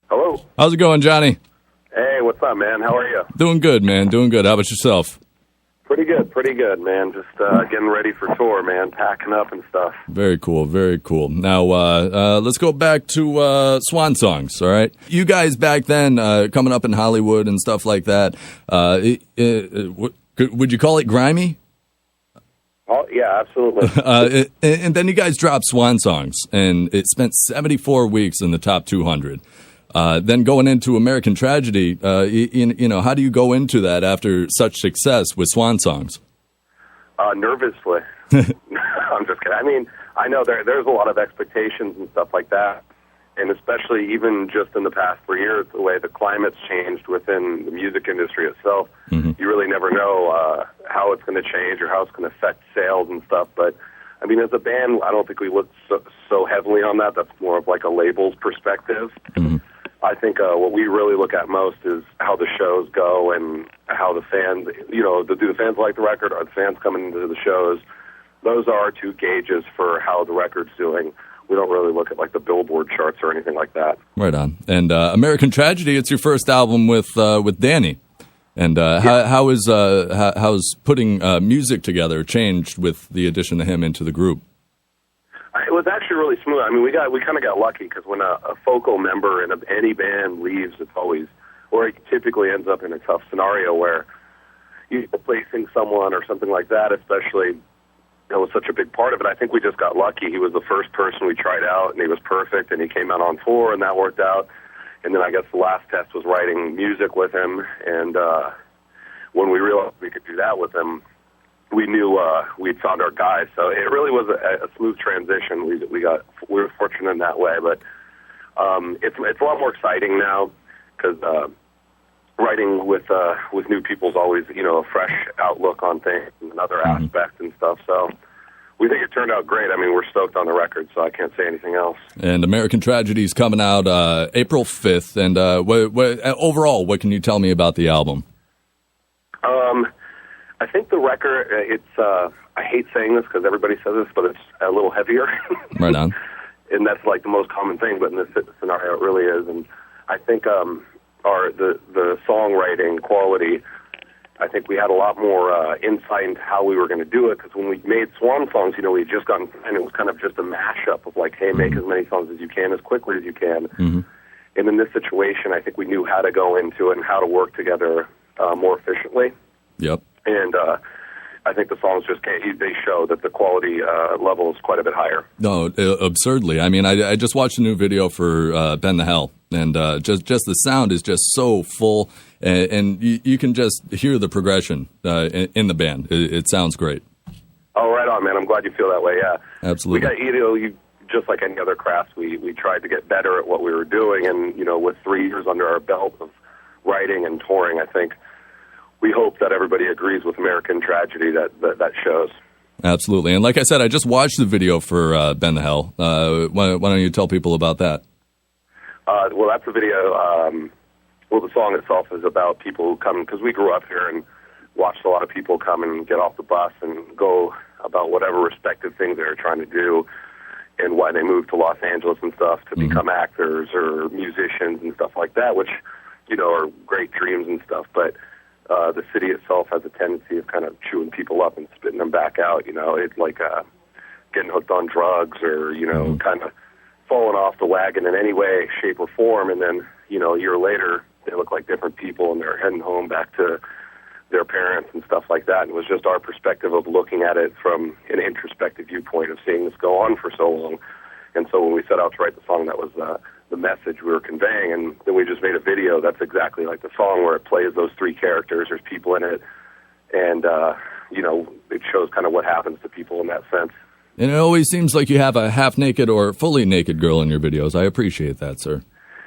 Hello. How's it going, Johnny? Hey, what's up, man? How are you? Doing good, man. Doing good. How about yourself? Pretty good, man. Just getting ready for tour, man. Packing up and stuff. Very cool, very cool. Now, let's go back to Swan Songs, all right? You guys back then, coming up in Hollywood and stuff like that, would you call it grimy? Oh, yeah, absolutely. And then you guys dropped Swan Songs, and it spent 74 weeks in the top 200. Then going into American Tragedy, how do you go into that after such success with Swan Songs? Nervously. I'm just kidding. I mean, I know there's a lot of expectations and stuff like that, and especially even just in the past 3 years, the way the climate's changed within the music industry itself, you really never know how it's going to change or how it's going to affect sales and stuff. But, I mean, as a band, I don't think we look so heavily on that. That's more of like a label's perspective. I think what we really look at most is how the shows go and how the fans, do the fans like the record? Are the fans coming into the shows? Those are our two gauges for how the record's doing. We don't really look at like the Billboard charts or anything like that. Right on. And American Tragedy, it's your first album with Danny. And how's putting music together changed with the addition of him into the group? It was actually really smooth. I mean, we kind of got lucky because when a focal member in any band leaves, it's always, or it typically ends up in a tough scenario where you're replacing someone or something like that, especially. That was such a big part of it. I think we just got lucky. He was the first person we tried out, and he was perfect, and he came out on tour, and that worked out. And then I guess the last test was writing music with him, and when we realized we could do that with him, we knew we'd found our guy. So it really was a smooth transition. We were fortunate in that way, but it's a lot more exciting now because writing with new people is always a fresh outlook on things and another aspect and stuff. So we think it turned out great. I mean, we're stoked on the record, so I can't say anything else. And American Tragedy is coming out April 5th. And overall, what can you tell me about the album? I think the record, I hate saying this because everybody says this, but it's a little heavier. Right on. And that's like the most common thing, but in this scenario it really is. And I think the songwriting quality, I think we had a lot more insight into how we were going to do it, because when we made Swan Songs, we had just gotten, and it was kind of just a mashup of like, hey, make as many songs as you can, as quickly as you can. And in this situation, I think we knew how to go into it and how to work together more efficiently. Yep. And I think the songs they show that the quality level is quite a bit higher. No, absurdly. I mean, I just watched a new video for Ben the Hell, and just the sound is just so full, and you can just hear the progression in the band. It sounds great. Oh, right on, man. I'm glad you feel that way, yeah. Absolutely. We got, just like any other craft, we tried to get better at what we were doing, and, with 3 years under our belt of writing and touring, I think we hope that everybody agrees with American Tragedy that shows. Absolutely. And like I said, I just watched the video for Ben the Hell. Why don't you tell people about that? Well, that's a video. The song itself is about people who come, because we grew up here and watched a lot of people come and get off the bus and go about whatever respective things they're trying to do and why they moved to Los Angeles and stuff to become actors or musicians and stuff like that, which, are great dreams and stuff. But the city itself has a tendency of kind of chewing people up and spitting them back out. It's like getting hooked on drugs or, kind of falling off the wagon in any way, shape, or form. And then, a year later, they look like different people and they're heading home back to their parents and stuff like that. And it was just our perspective of looking at it from an introspective viewpoint of seeing this go on for so long. And so when we set out to write the song, that was the message we were conveying. And then we just made a video that's exactly like the song, where it plays those three characters. There's people in it. And, it shows kind of what happens to people in that sense. And it always seems like you have a half-naked or fully naked girl in your videos. I appreciate that, sir.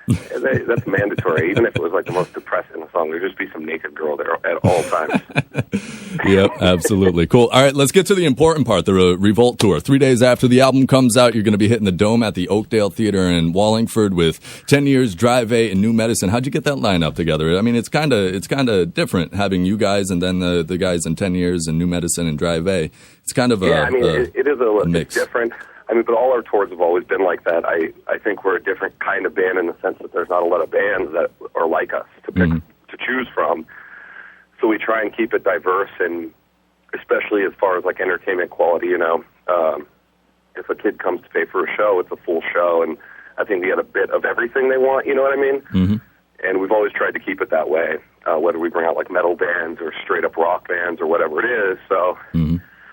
That's mandatory. Even if it was like the most depressing song, there'd just be some naked girl there at all times. Yep, absolutely. Cool. All right, let's get to the important part, the Revolt tour. 3 days after the album comes out, you're going to be hitting the Dome at the Oakdale Theater in Wallingford with 10 Years, Drive A, and New Medicine. How'd you get that lineup together? I mean, it's kind of different having you guys and then the guys in 10 Years and New Medicine and Drive A. It's kind of it is a mix. It's different. I mean, but all our tours have always been like that. I think we're a different kind of band in the sense that there's not a lot of bands that are like us to pick, to choose from. So we try and keep it diverse, and especially as far as like entertainment quality, you know. If a kid comes to pay for a show, it's a full show, and I think we get a bit of everything they want, you know what I mean? Mm-hmm. And we've always tried to keep it that way, whether we bring out like metal bands or straight up rock bands or whatever it is. So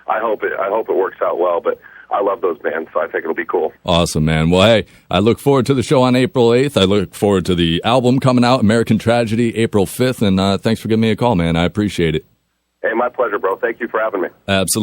I hope it works out well, but I love those bands, so I think it'll be cool. Awesome, man. Well, hey, I look forward to the show on April 8th. I look forward to the album coming out, American Tragedy, April 5th, and thanks for giving me a call, man. I appreciate it. Hey, my pleasure, bro. Thank you for having me. Absolutely.